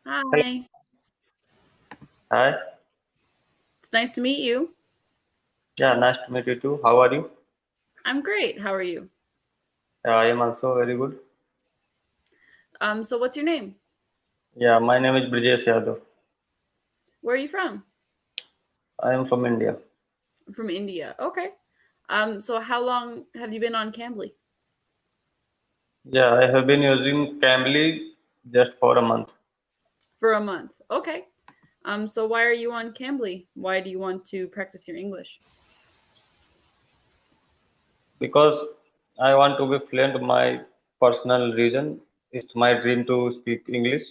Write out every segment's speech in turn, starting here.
Hello. Hi, Hi. it's nice to meet you. Yeah, nice to meet you too. How are you? I'm great. How are you? I am also very good. So what's your name? Yeah, my name is Brijesh Yadav. Where are you from? I am from India. I'm from India. Okay. So how long have you been on Cambly? Yeah, I have been using cambly just for a month For a month. Okay. So why are you on Cambly? Why do you want to practice your English? because I want to be fluent in my personal reason. It's my dream to speak English.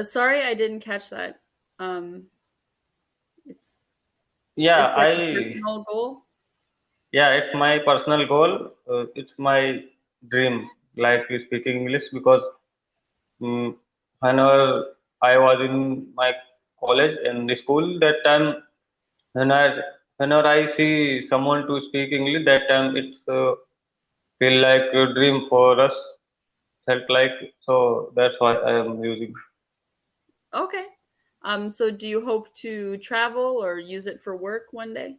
Sorry, I didn't catch that. Um, it's Yeah, it's like a personal goal. it's my personal goal. It's my dream, like speaking English because mm, whenever I was in my college and the school, that time When I whenever I see someone to speak English, that time it's feel like a dream for us. Felt like so that's why I am using. Okay. So do you hope to travel or use it for work one day?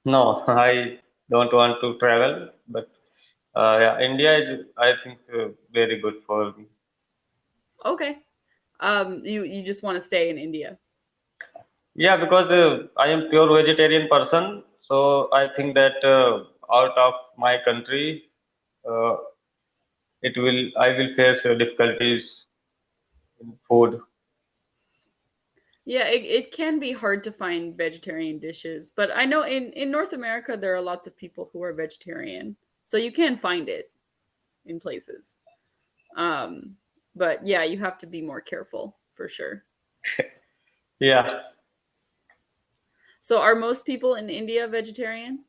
No, I don't want to travel, but yeah, India is I think very good for me. Okay. You just want to stay in India. Yeah, because I am pure vegetarian person, so I think that out of my country, uh, it will I will face difficulties in food. Yeah, it can be hard to find vegetarian dishes, but I know in North America there are lots of people who are vegetarian, so you can find it in places. Um, but yeah, you have to be more careful for sure. Yeah. So are most people in India vegetarian?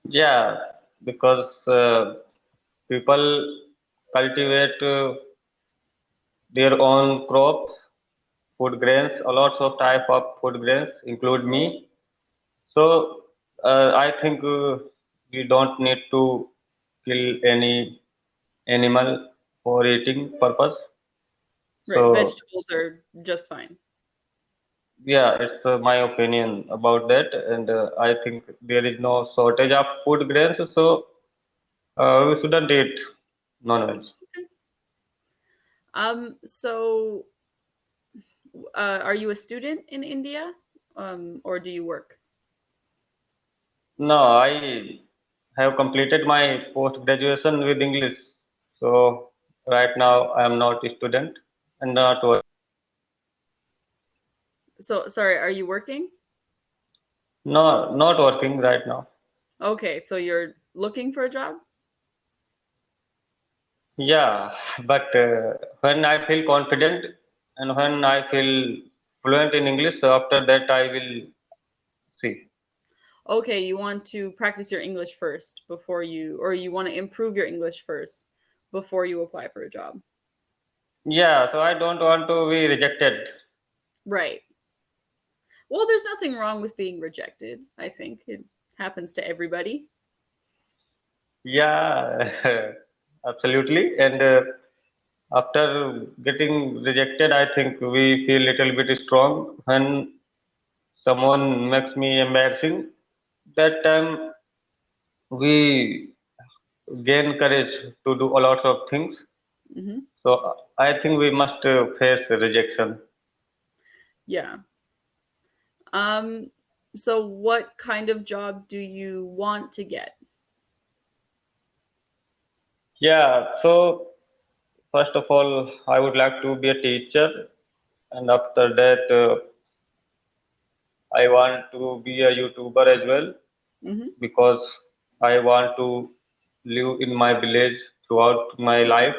Yeah, because people cultivate their own crops, food grains, a lots of type of food grains include me. So I think we don't need to kill any animal for eating purpose. Right, So vegetables are just fine. yeah, it's my opinion about that, and I think there is no shortage of food grains, so we shouldn't eat non-veg. So are you a student in India, or do you work? No, I have completed my post graduation with English. So right now I am not a student and not work. So sorry, are you working? No, not working right now. Okay, so you're looking for a job? Yeah, but when I feel confident and when I feel fluent in English, so after that I will see. Okay, you want to practice your English first before you, or you want to improve your English first before you apply for a job. Yeah, so I don't want to be rejected. Right. Well, there's nothing wrong with being rejected. I think it happens to everybody. Yeah, absolutely. And after getting rejected, I think we feel little bit strong when someone makes me embarrassing. That time we gain courage to do a lot of things. Hmm. So I think we must face rejection. Yeah. Um, so what kind of job do you want to get? Yeah. So first of all, I would like to be a teacher, and after that, I want to be a YouTuber as well Hmm. because I want to live in my village throughout my life.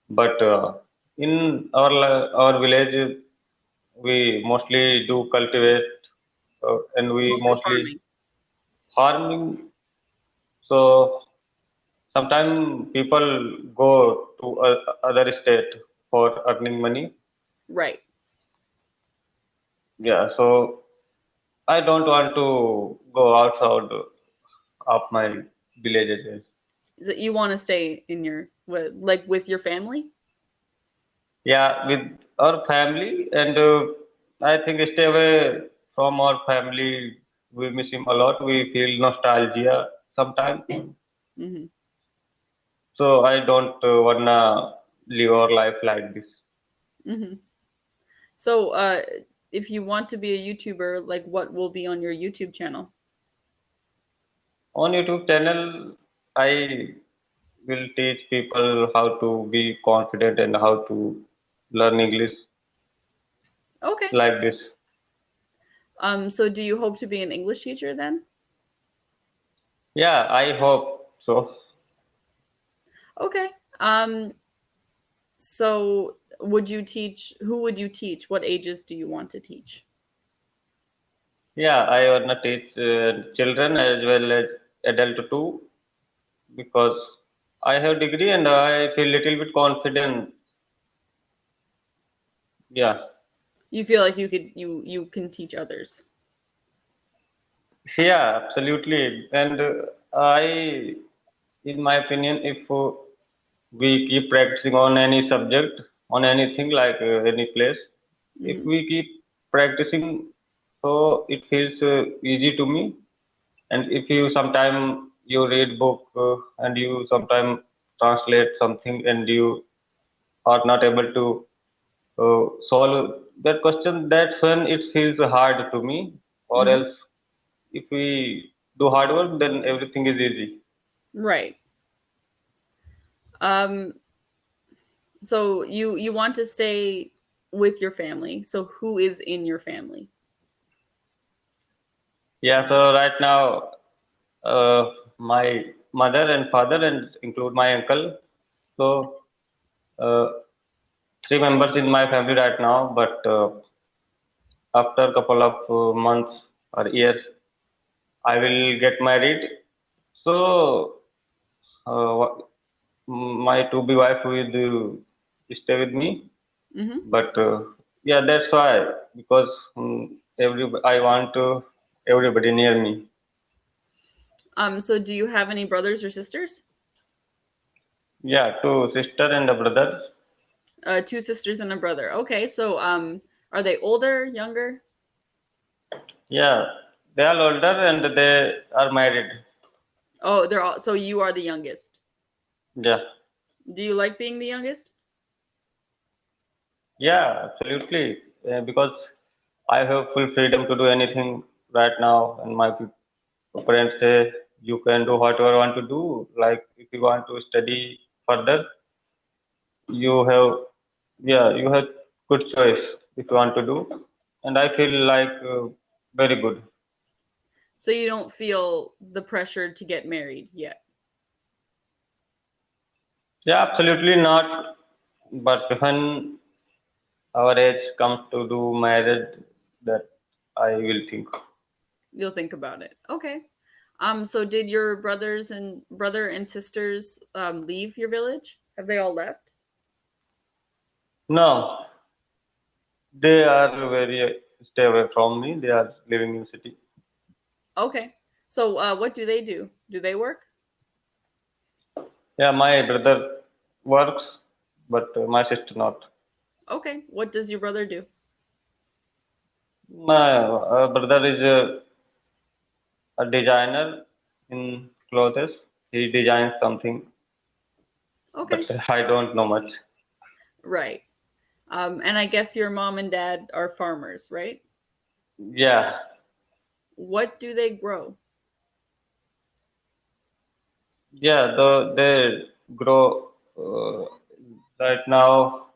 But in our village, we mostly do cultivate and we Mostly mostly farming. farming. So sometimes people go to other state for earning money. Right. Yeah, so I don't want to go outside of my villages. So you want to stay in your with your family? Yeah, with our family, and I think stay away from our family. We miss him a lot. We feel nostalgia sometimes. Hmm. So I don't wanna live our life like this. Hmm. So, if you want to be a YouTuber, like what will be on your YouTube channel? On YouTube channel, I will teach people how to be confident and how to learn English Okay. like this. So do you hope to be an English teacher then? Yeah, I hope so. Okay. Um, so would you teach, who would you teach? What ages do you want to teach? Yeah, I wanna teach children as well as adult too because I have degree and I feel little bit confident. Yeah, You feel like you can teach others. yeah, absolutely. And I, in my opinion, if we keep practicing on any subject, on anything like any place, if Hmm. we keep practicing, so it feels easy to me. And if you sometime you read book and you sometime translate something and you are not able to solve that question, that's when it feels hard to me. Or Hmm. else, if we do hard work, then everything is easy. Right. Um, so you want to stay with your family. So who is in your family? Yeah. So right now, my mother and father, and include my uncle. So uh, three members in my family right now. But after a couple of months or years, I will get married. So my to be wife will stay with me. Hmm. But yeah, that's why because every I want everybody near me. So do you have any brothers or sisters? Yeah, two sister and a brother. Two sisters and a brother. Okay, so are they older, younger? Yeah, they are older and they are married. Oh, they're all. So you are the youngest. Yeah, Do you like being the youngest? yeah, absolutely. Because I have full freedom to do anything right now, and my parents say you can do whatever you want to do. Like if you want to study further, you have, yeah, you have good choice if you want to do, and I feel like very good. So you don't feel the pressure to get married yet. Yeah, absolutely not. But when our age comes to do marriage, that I will think. You'll think about it. Okay. So did your brother and sisters leave your village? Have they all left? No, they are very stay away from me. They are living in city. Okay. So what do they do? Do they work? Yeah, my brother works, but my sister not. Okay. What does your brother do? My brother is a designer in clothes. He designs something, but Okay. I don't know much. Right. And I guess your mom and dad are farmers, right? Yeah, What do they grow? yeah. They grow right now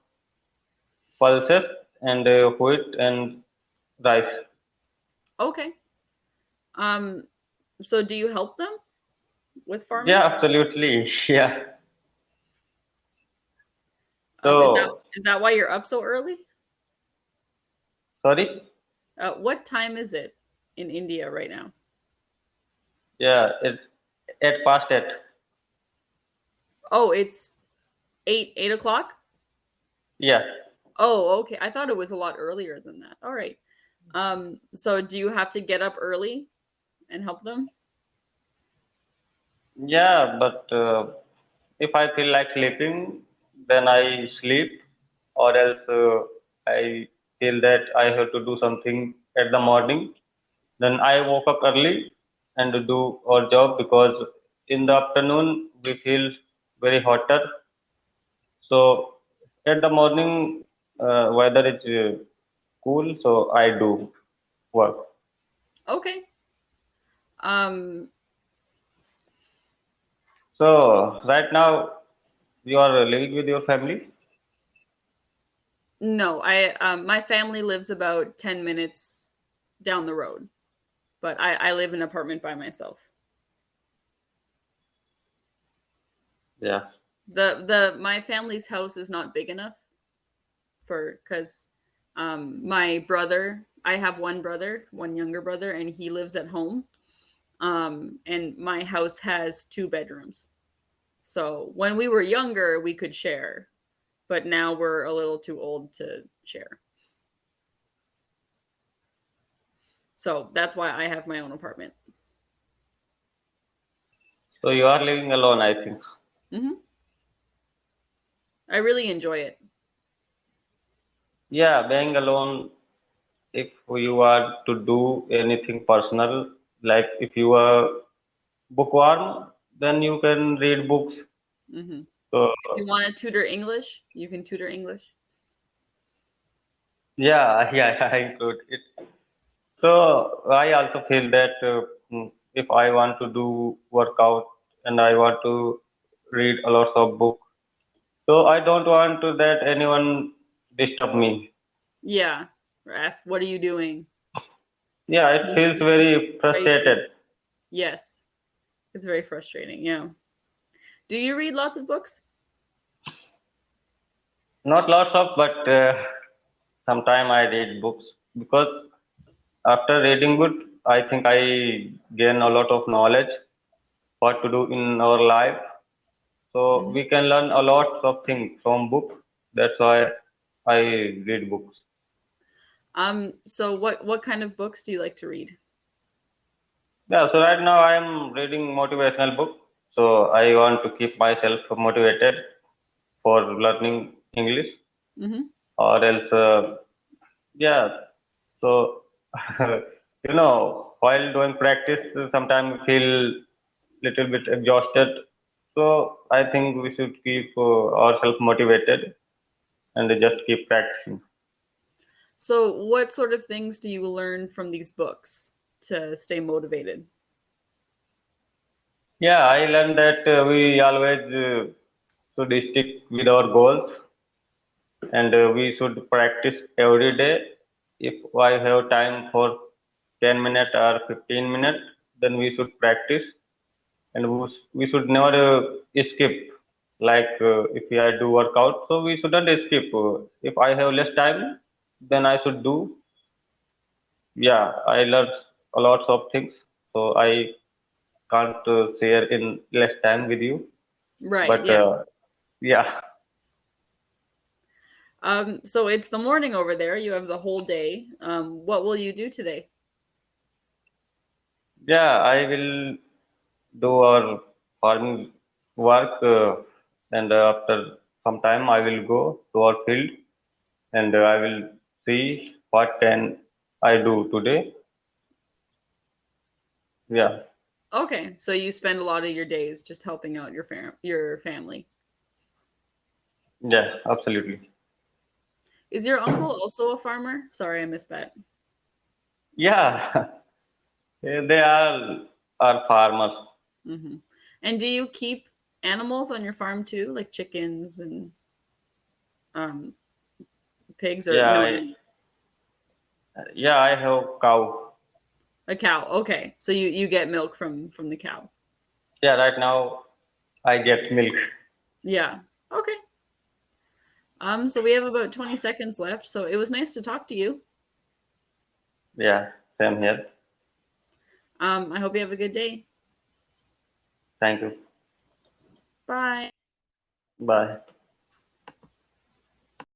pulses and wheat and rice. Okay. Um, so do you help them with farming? Yeah, absolutely. Yeah. Is So that why you're up so early? sorry. What time is it in India right now? Yeah, it's 8 past 8. Oh, it's 8 o'clock. Yeah. Oh, okay. I thought it was a lot earlier than that. All right. So do you have to get up early and help them? Yeah, but if I feel like sleeping, then I sleep, or else I feel that I have to do something at the morning. Then I woke up early and do our job because in the afternoon we feel very hotter. So at the morning, weather is cool, so I do work. Okay. Um, So right now you are living with your family. no, I my family lives about 10 minutes down the road, but I live in an apartment by myself. Yeah. The my family's house is not big enough for because my brother, I have one brother, one younger brother, and he lives at home. And my house has 2 bedrooms. So when we were younger, we could share, but now we're a little too old to share. So that's why I have my own apartment. So you are living alone, I think. Hmm. I really enjoy it. Yeah, being alone, if you are to do anything personal, like if you are bookworm, then you can read books. Hmm. So If you want to tutor English, you can tutor English. yeah, yeah, I include it. So I also feel that if I want to do workout and I want to read a lot of books, so I don't want to that anyone disturb me. Yeah. Or ask, what are you doing? Yeah, it feels very Crazy. frustrated. Yes. It's very frustrating. Yeah. Do you read lots of books? Not lots of, but sometime I read books because after reading book, I think I gain a lot of knowledge what to do in our life. So Mhm. we can learn a lot of things from books. That's why I read books. So what kind of books do you like to read? Yeah, so right now I am reading motivational book. So I want to keep myself motivated for learning English, Hmm. or else, yeah. So while doing practice, sometimes we feel little bit exhausted. So I think we should keep ourselves motivated and just keep practicing. So what sort of things do you learn from these books to stay motivated? Yeah, I learned that we always should stick with our goals and we should practice every day. If I have time for 10 minutes or 15 minutes, then we should practice and we should never skip. Like if I do workout, so we shouldn't skip. If I have less time, then I should do. Yeah, I learned a lot of things, so I can't share in less time with you. Right, But yeah. yeah, So it's the morning over there. You have the whole day. What will you do today? yeah, I will do our farming work, and after some time I will go to our field and I will see what can I do today. Yeah, Okay, so you spend a lot of your days just helping out your family. yeah, absolutely. Is your uncle also a farmer? Sorry, I missed that. Yeah, they are farmers. Hmm. And do you keep animals on your farm too, like chickens and um, pigs or Yeah, no I, animals? yeah, I have cow. A cow. Okay, so you get milk from the cow. Yeah, right now I get milk. Yeah. Okay. So we have about 20 seconds left. So it was nice to talk to you. Yeah, same here. I hope you have a good day. Thank you. Bye. Bye.